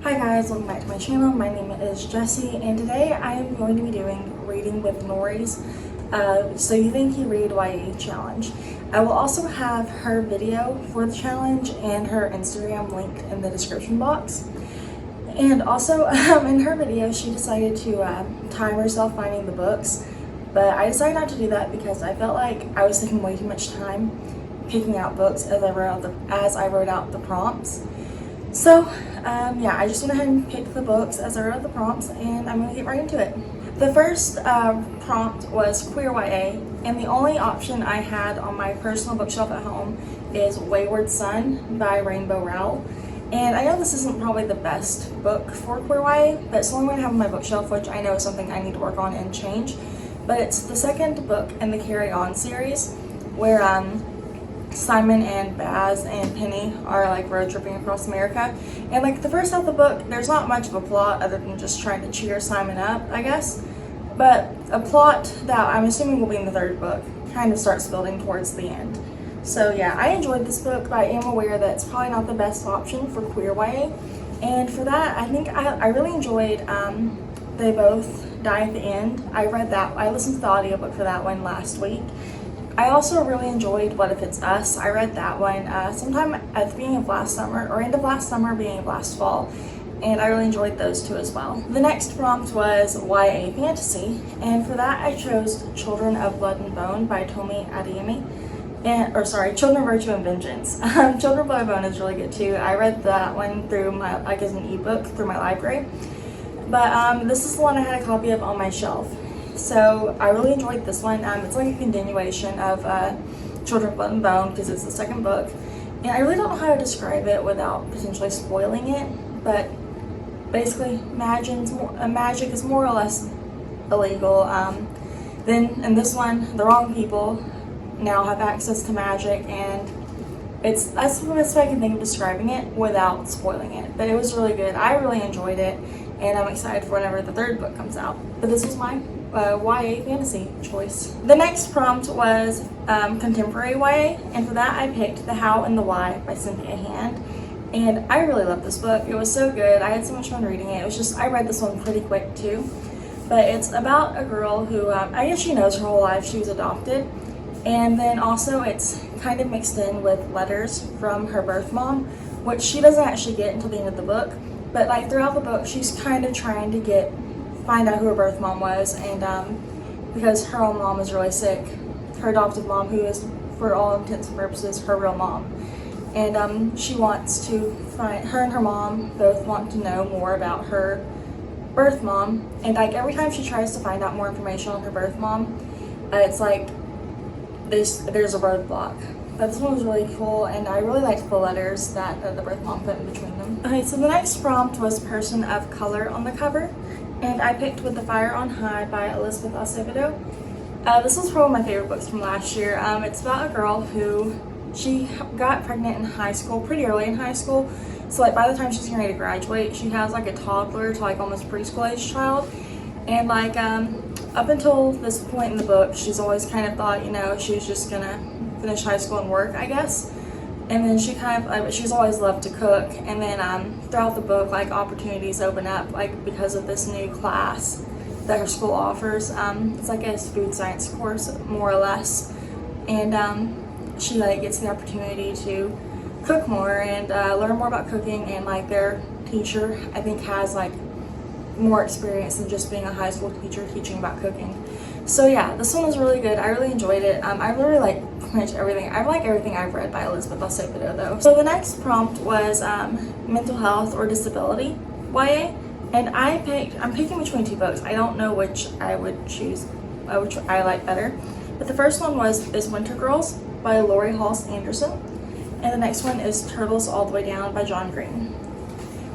Hi guys, welcome back to my channel. My name is Jessie and today I am going to be doing Reading with Nori's So You Think You Read YA challenge. I will also have her video for the challenge and her Instagram linked in the description box. And also in her video she decided to time herself finding the books, but I decided not to do that because I felt like I was taking way too much time picking out books as I wrote out the prompts. So yeah, I just went ahead and picked the books as I wrote the prompts, and I'm going to get right into it. The first prompt was queer YA, and the only option I had on my personal bookshelf at home is Wayward Son by Rainbow Rowell. And I know this isn't probably the best book for queer YA, but it's the only one I have on my bookshelf, which I know is something I need to work on and change. But it's the second book in the Carry On series, where Simon and Baz and Penny are like road tripping across America, and like the first half of the book there's not much of a plot other than just trying to cheer Simon up, I guess, but a plot that I'm assuming will be in the third book kind of starts building towards the end. So yeah, I enjoyed this book, but I am aware that it's probably not the best option for queer YA, and for that I think I really enjoyed They Both Die at the End. I listened to the audiobook for that one last week. I also really enjoyed What If It's Us. I read that one sometime at the beginning of last summer, or end of last summer, beginning of last fall, and I really enjoyed those two as well. The next prompt was YA fantasy, and for that I chose Children of Blood and Bone by Tomi Adeyemi. Children of Virtue and Vengeance. Children of Blood and Bone is really good too. I read that one through as an ebook through my library, but this is the one I had a copy of on my shelf. So I really enjoyed this one. It's like a continuation of Children of Blood and Bone because it's the second book, and I really don't know how to describe it without potentially spoiling it, but basically magic is more or less illegal. Then in this one, the wrong people now have access to magic, and that's the best way I can think of describing it without spoiling it. But it was really good. I really enjoyed it, and I'm excited for whenever the third book comes out. But this was my YA fantasy choice. The next prompt was contemporary YA, and for that I picked The How and the Why by Cynthia Hand, and I really loved this book. It was so good. I had so much fun reading it. It was just, I read this one pretty quick too, but it's about a girl who I guess she knows her whole life she was adopted, and then also it's kind of mixed in with letters from her birth mom, which she doesn't actually get until the end of the book, but like throughout the book she's kind of trying to find out who her birth mom was, and because her own mom is really sick, her adoptive mom, who is for all intents and purposes her real mom, and she wants to find, her and her mom both want to know more about her birth mom, and like every time she tries to find out more information on her birth mom, it's like there's a roadblock. But this one was really cool, and I really liked the letters that the birth mom put in between them. Okay, so the next prompt was Person of Color on the cover, and I picked With the Fire on High by Elizabeth Acevedo. This was probably my favorite books from last year. It's about a girl who, she got pregnant in high school, pretty early in high school, so like by the time she's getting ready to graduate, she has like a toddler to like almost preschool age child, and like up until this point in the book, she's always kind of thought, you know, she was just gonna finish high school and work, I guess. And then she kind of she's always loved to cook, and then throughout the book like opportunities open up like because of this new class that her school offers. It's like a food science course more or less, and she like gets the opportunity to cook more and learn more about cooking, and like their teacher I think has like more experience than just being a high school teacher teaching about cooking. So yeah, this one was really good. I really enjoyed it. I really like pretty much everything. I like everything I've read by Elizabeth Acevedo though. So the next prompt was mental health or disability YA, and I'm picking between two books. I don't know which I would choose, which I like better. But the first one is Winter Girls by Lori Halse Anderson, and the next one is Turtles All the Way Down by John Green.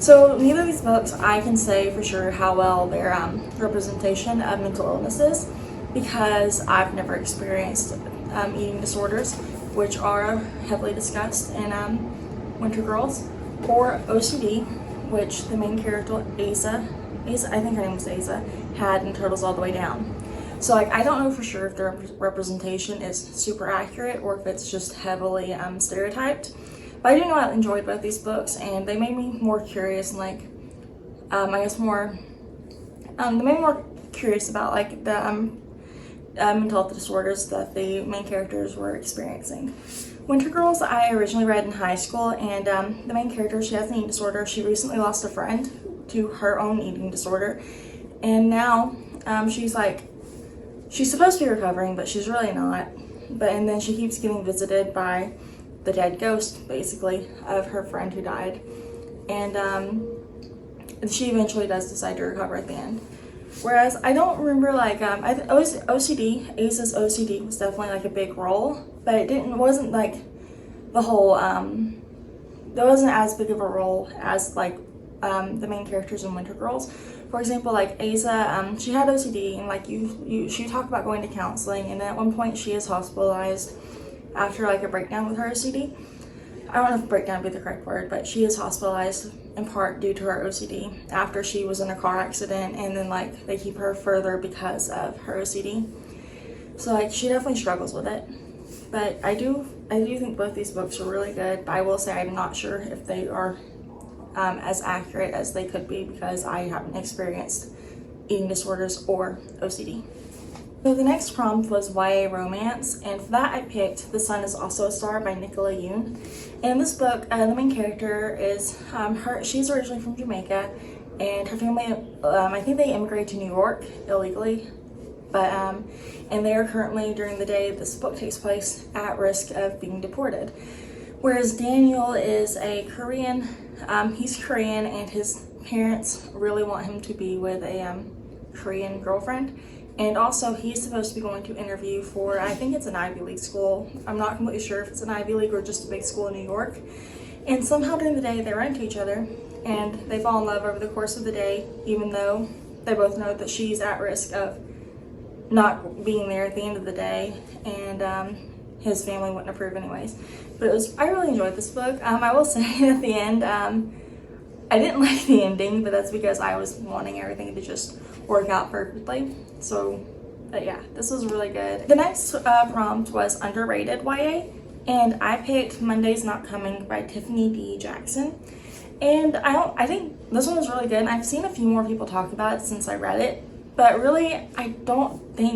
So neither of these books I can say for sure how well their representation of mental illness is, because I've never experienced eating disorders, which are heavily discussed in Winter Girls, or OCD, which the main character Asa, I think her name was Asa, had in Turtles All the Way Down. So like I don't know for sure if their representation is super accurate or if it's just heavily stereotyped. But I do know I enjoyed both these books, and they made me more curious and like I guess more, they made me more curious about like the mental health disorders that the main characters were experiencing. Winter Girls I originally read in high school, and the main character, she has an eating disorder. She recently lost a friend to her own eating disorder, and now she's supposed to be recovering, but she's really not. And then she keeps getting visited by the dead ghost, basically, of her friend who died. And she eventually does decide to recover at the end. Whereas I don't remember, like, OCD, Asa's OCD was definitely like a big role, but wasn't like the whole, there wasn't as big of a role as like the main characters in Winter Girls. For example, like Asa, she had OCD, and like she talked about going to counseling, and at one point she is hospitalized after like a breakdown with her OCD. I don't know if breakdown would be the correct word, but she is hospitalized in part due to her OCD after she was in a car accident, and then like they keep her further because of her OCD. So like she definitely struggles with it. But I do think both these books are really good, but I will say I'm not sure if they are as accurate as they could be, because I haven't experienced eating disorders or OCD. So the next prompt was YA romance, and for that I picked The Sun Is Also a Star by Nicola Yoon. And in this book, the main character is, she's originally from Jamaica, and her family, I think they immigrated to New York illegally, but, and they are currently, during the day this book takes place, at risk of being deported. Whereas Daniel is a Korean, he's Korean, and his parents really want him to be with a Korean girlfriend. And also, he's supposed to be going to interview for, I think it's an Ivy League school. I'm not completely sure if it's an Ivy League or just a big school in New York. And somehow during the day, they run into each other, and they fall in love over the course of the day, even though they both know that she's at risk of not being there at the end of the day, and his family wouldn't approve anyways. But I really enjoyed this book. I will say at the end, I didn't like the ending, but that's because I was wanting everything to just work out perfectly. So, yeah, this was really good. The next prompt was underrated YA, and I picked Monday's Not Coming by Tiffany D. Jackson. And I think this one was really good, and I've seen a few more people talk about it since I read it. But really, I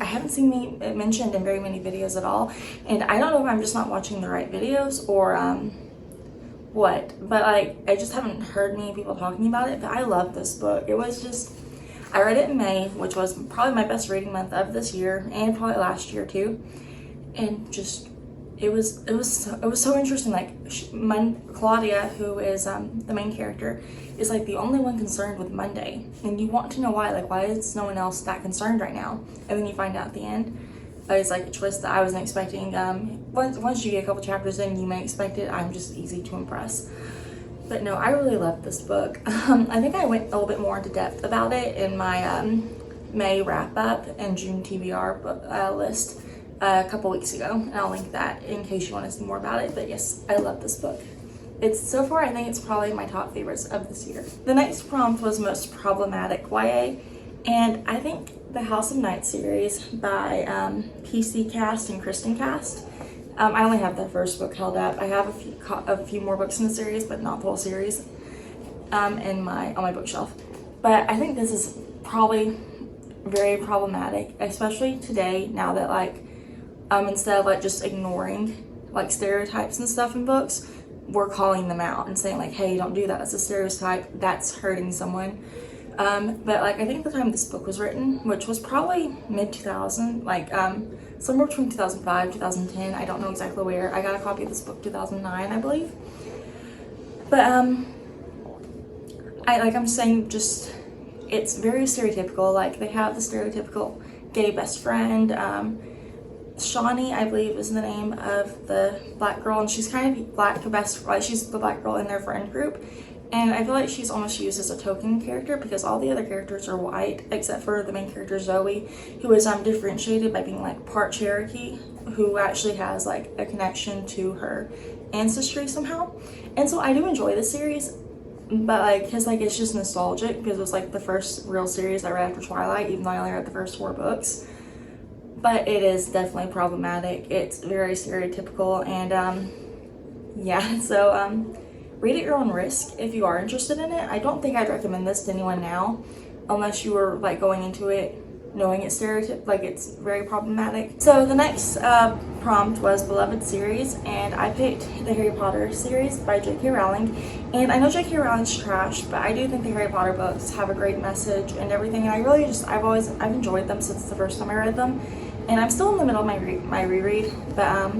haven't seen it mentioned in very many videos at all. And I don't know if I'm just not watching the right videos or what. But like, I just haven't heard many people talking about it. But I love this book. It was just, I read it in May, which was probably my best reading month of this year, and probably last year too. And just, it was so interesting. Like Claudia, who is the main character, is like the only one concerned with Monday, and you want to know why. Like, why is no one else that concerned right now? And then you find out at the end, it's like a twist that I wasn't expecting. Once you get a couple chapters in, you may expect it. I'm just easy to impress. But no, I really loved this book. I think I went a little bit more into depth about it in my May wrap up and June TBR list a couple weeks ago, and I'll link that in case you want to see more about it. But yes, I love this book. So far, I think it's probably my top favorites of this year. The next prompt was most problematic YA, and I think the House of Night series by PC Cast and Kristen Cast. I only have the first book held up. I have a few more books in the series, but not the whole series, on my bookshelf. But I think this is probably very problematic, especially today, now that like instead of like just ignoring like stereotypes and stuff in books, we're calling them out and saying like, hey, don't do that, that's a stereotype, that's hurting someone. But like, I think the time this book was written, which was probably mid-2000, like somewhere between 2005 2010, I don't know exactly where. I got a copy of this book 2009, I believe. But I'm saying, just, it's very stereotypical. Like, they have the stereotypical gay best friend. Shawnee, I believe, is the name of the black girl, and she's kind of she's the black girl in their friend group. And I feel like she's almost used as a token character because all the other characters are white, except for the main character Zoe, who is differentiated by being like part Cherokee, who actually has like a connection to her ancestry somehow. And so I do enjoy this series, but like, cause like it's just nostalgic because it was like the first real series I read after Twilight, even though I only read the first 4 books. But it is definitely problematic. It's very stereotypical, and yeah. So read at your own risk if you are interested in it. I don't think I'd recommend this to anyone now, unless you were like going into it knowing it's it's very problematic. So the next prompt was beloved series, and I picked the Harry Potter series by J.K. Rowling. And I know J.K. Rowling's trash, but I do think the Harry Potter books have a great message and everything. And I've enjoyed them since the first time I read them, and I'm still in the middle of my reread. But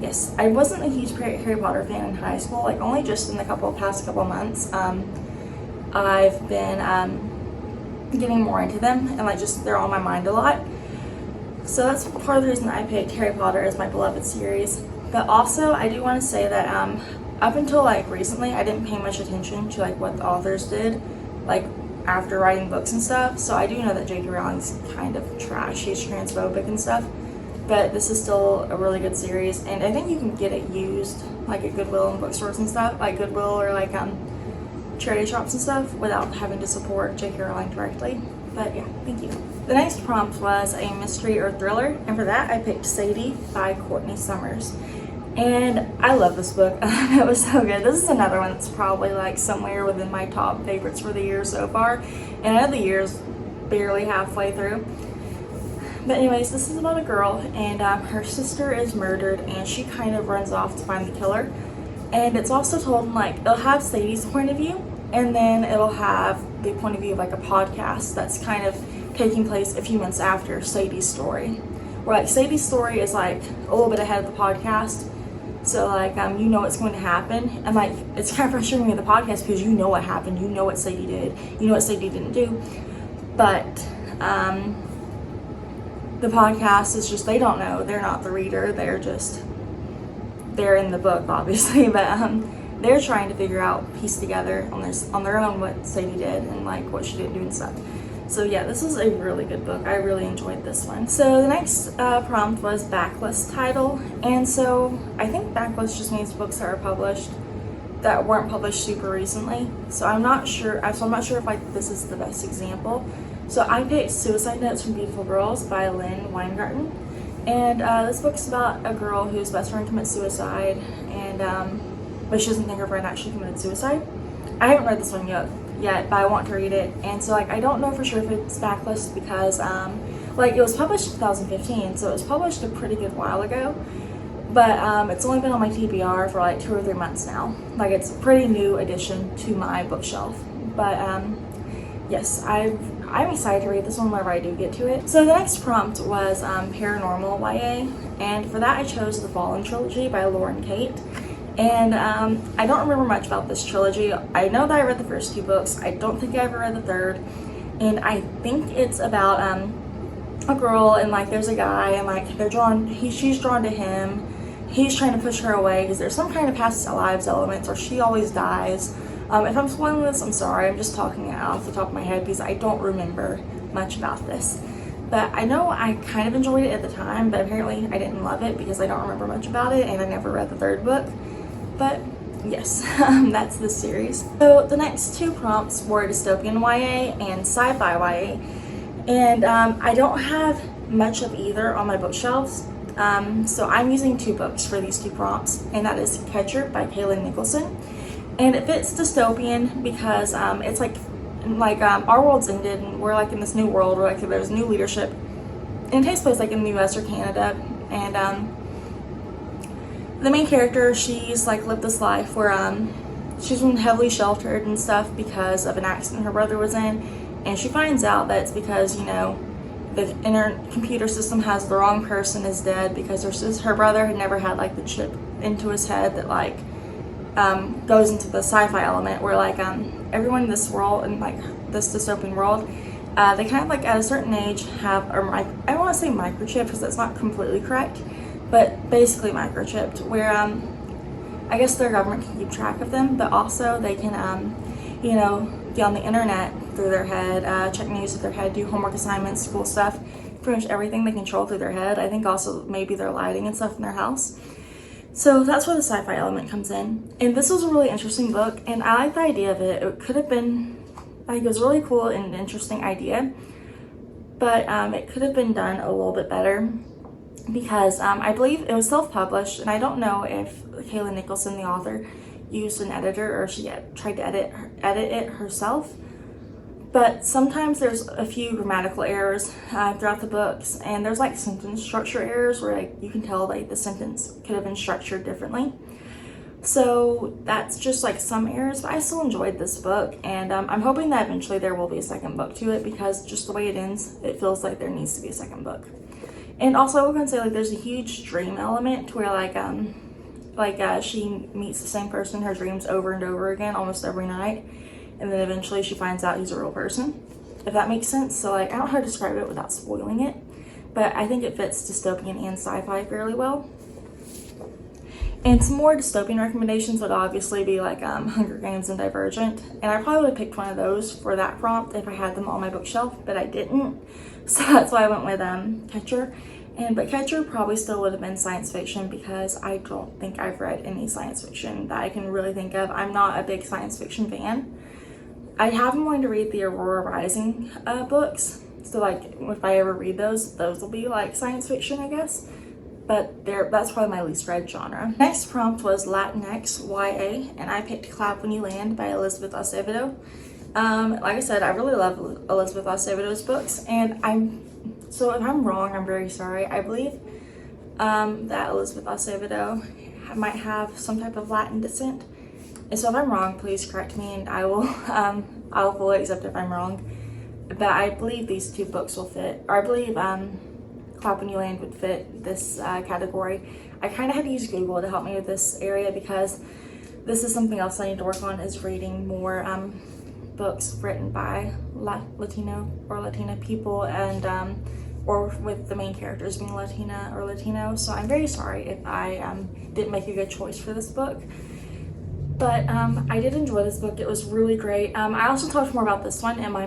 yes, I wasn't a huge Harry Potter fan in high school. Like only just in the past couple months, I've been getting more into them, and like just they're on my mind a lot. So that's part of the reason I picked Harry Potter as my beloved series. But also I do want to say that up until like recently, I didn't pay much attention to like what the authors did like after writing books and stuff. So I do know that J.K. Rowling's kind of trash. She's transphobic and stuff. But this is still a really good series, and I think you can get it used like at Goodwill and bookstores and stuff, like Goodwill or like charity shops and stuff, without having to support J.K. Rowling directly. But yeah, thank you. The next prompt was a mystery or thriller, and for that I picked Sadie by Courtney Summers. And I love this book. It was so good. This is another one that's probably like somewhere within my top favorites for the year so far, and I know the year's barely halfway through. But anyways, this is about a girl, and her sister is murdered, and she kind of runs off to find the killer. And it's also told in like, it'll have Sadie's point of view, and then it'll have the point of view of like a podcast that's kind of taking place a few months after Sadie's story. Where like Sadie's story is like a little bit ahead of the podcast. So like you know what's going to happen, and like it's kind of frustrating with the podcast because you know what happened, you know what Sadie did, you know what Sadie didn't do. But the podcast is just, they don't know, they're not the reader, they're in the book obviously, but they're trying to figure out, piece together on their own what Sadie did and like what she didn't do and stuff. So yeah, this is a really good book. I really enjoyed this one. So the next prompt was Backless title, and so I think Backless just means books that are published that weren't published super recently. So I'm not sure if like this is the best example. So I picked Suicide Notes from Beautiful Girls by Lynn Weingarten. And this book's about a girl whose best friend commits suicide, and but she doesn't think her friend actually committed suicide. I haven't read this one yet, but I want to read it. And so like I don't know for sure if it's Backless because like it was published in 2015, so it was published a pretty good while ago. But it's only been on my TBR for like 2 or 3 months now. Like it's a pretty new addition to my bookshelf. But yes, I'm excited to read this one whenever I do get to it. So the next prompt was Paranormal YA, and for that I chose the Fallen trilogy by Lauren Kate. And I don't remember much about this trilogy. I know that I read the first 2 books. I don't think I ever read the third, and I think it's about a girl, and like there's a guy, and like she's drawn to him. He's trying to push her away because there's some kind of past lives elements, or she always dies. If I'm spoiling this, I'm sorry. I'm just talking it off the top of my head because I don't remember much about this. But I know I kind of enjoyed it at the time, but apparently I didn't love it because I don't remember much about it, and I never read the third book. But yes, that's the series. So the next 2 prompts were dystopian YA and sci-fi YA. And I don't have much of either on my bookshelves. So I'm using 2 books for these 2 prompts, and that is Catcher by Kaylin Nicholson. And it fits dystopian because it's like our world's ended and we're like in this new world where like there's new leadership, and it takes place like in the US or Canada. And the main character, she's like lived this life where she's been heavily sheltered and stuff because of an accident her brother was in, and she finds out that it's because, you know, the inner computer system has the wrong person is dead because her brother had never had like the chip into his head that like goes into the sci-fi element where like everyone in this world, and like this dystopian world, they kind of like at a certain age have I don't want to say microchip because that's not completely correct, but basically microchipped, where I guess their government can keep track of them, but also they can you know, be on the internet through their head, check news with their head, do homework assignments, school stuff, pretty much everything they control through their head. I think also maybe their lighting and stuff in their house. So that's where the sci-fi element comes in. And this was a really interesting book, and I like the idea of it. It could have been, like, it was really cool and an interesting idea, but it could have been done a little bit better because I believe it was self-published, and I don't know if Kaylin Nicholson, the author, used an editor, or she tried to edit it herself. But sometimes there's a few grammatical errors throughout the books, and there's like sentence structure errors where like you can tell like the sentence could have been structured differently. So that's just like some errors, but I still enjoyed this book, and I'm hoping that eventually there will be a second book to it, because just the way it ends, it feels like there needs to be a second book. And also I was gonna say, like, there's a huge dream element to where she meets the same person in her dreams over and over again almost every night, and then eventually she finds out he's a real person, if that makes sense. So like, I don't know how to describe it without spoiling it, but I think it fits dystopian and sci-fi fairly well. And some more dystopian recommendations would obviously be like Hunger Games and Divergent, and I probably would have picked one of those for that prompt if I had them on my bookshelf, but I didn't, so that's why I went with Catcher. But Catcher probably still would have been science fiction, because I don't think I've read any science fiction that I can really think of. I'm not a big science fiction fan. I have been wanting to read the Aurora Rising books, so like if I ever read those will be like science fiction, I guess. But that's probably my least read genre. Next prompt was Latinx YA, and I picked Clap When You Land by Elizabeth Acevedo. Like I said, I really love Elizabeth Acevedo's books, and so if I'm wrong, I'm very sorry. I believe that Elizabeth Acevedo might have some type of Latin descent. And so if I'm wrong, please correct me, and I will I'll fully accept if I'm wrong. But I believe these two books will fit, or I believe Clap When You Land would fit this category. I kind of had to use Google to help me with this area, because this is something else I need to work on, is reading more books written by Latino or Latina people, and or with the main characters being Latina or Latino. So I'm very sorry if I didn't make a good choice for this book. But I did enjoy this book. It was really great. I also talked more about this one in my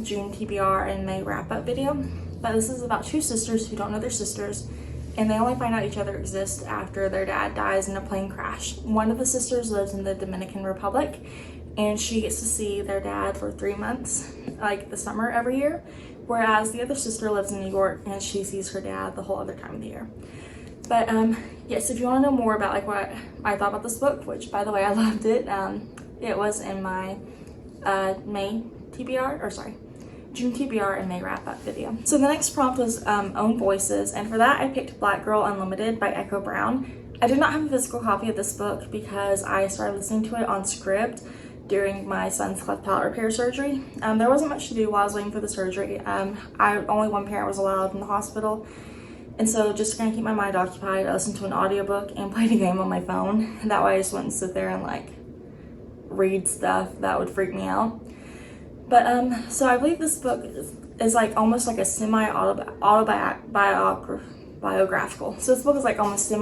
June TBR and May wrap-up video. But this is about two sisters who don't know their sisters, and they only find out each other exists after their dad dies in a plane crash. One of the sisters lives in the Dominican Republic, and she gets to see their dad for 3 months, like the summer every year, whereas the other sister lives in New York, and she sees her dad the whole other time of the year. But yes, if you want to know more about like what I thought about this book, which by the way I loved it, it was in my June TBR and May wrap-up video. So the next prompt was Own Voices, and for that I picked Black Girl Unlimited by Echo Brown. I did not have a physical copy of this book because I started listening to it on Scribd during my son's cleft palate repair surgery. There wasn't much to do while I was waiting for the surgery. Only one parent was allowed in the hospital, and so just to kind of keep my mind occupied, I listened to an audiobook and played a game on my phone. That way I just wouldn't sit there and like read stuff that would freak me out. But so I believe this book is like almost like a semi-autobiographical. So this book is like almost it's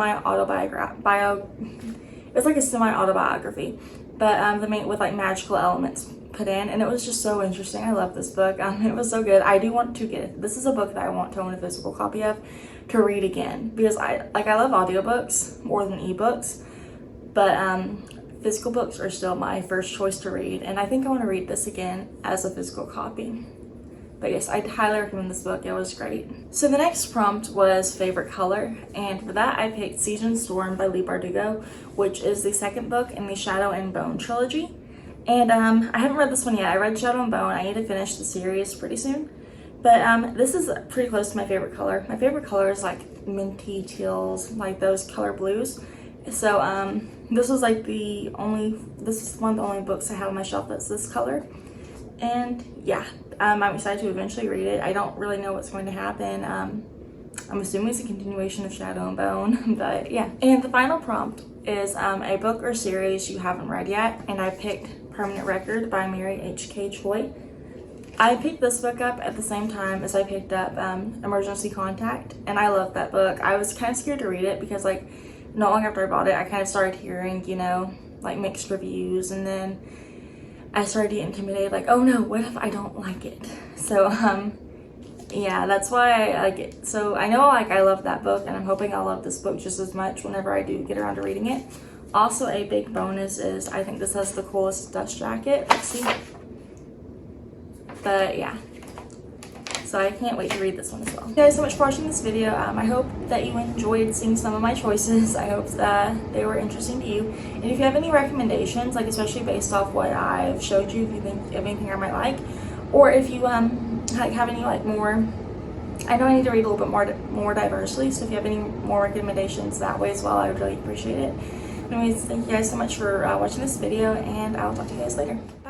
like a semi-autobiography, but with like magical elements put in, and it was just so interesting. I love this book. It was so good. I do want to get it. This is a book that I want to own a physical copy of to read again, because I love audiobooks more than ebooks, but physical books are still my first choice to read, and I think I want to read this again as a physical copy. But yes, I'd highly recommend this book. It was great. So the next prompt was favorite color, and for that I picked Season Storm by Leigh Bardugo, which is the second book in the Shadow and Bone trilogy. And I haven't read this one yet. I read Shadow and Bone. I need to finish the series pretty soon. But this is pretty close to my favorite color. My favorite color is like minty teals, like those color blues. So this is one of the only books I have on my shelf that's this color. And yeah, I'm excited to eventually read it. I don't really know what's going to happen. I'm assuming it's a continuation of Shadow and Bone, but yeah. And the final prompt is a book or series you haven't read yet, and I picked Permanent Record by Mary H.K. Choi. I picked this book up at the same time as I picked up Emergency Contact, and I love that book. I was kind of scared to read it because like not long after I bought it, I kind of started hearing, like mixed reviews, and then I started to get intimidated, like, oh no, what if I don't like it? So yeah, that's why I like it. So I know I love that book, and I'm hoping I'll love this book just as much whenever I do get around to reading it. Also, a big bonus is I think this has the coolest dust jacket. Let's see. But yeah. So I can't wait to read this one as well. Thank you guys so much for watching this video. I hope that you enjoyed seeing some of my choices. I hope that they were interesting to you. And if you have any recommendations, like especially based off what I've showed you, if you think of anything I might like, or if you have any more, I know I need to read a little bit more diversely, so if you have any more recommendations that way as well, I would really appreciate it. Anyways, thank you guys so much for watching this video, and I'll talk to you guys later. Bye.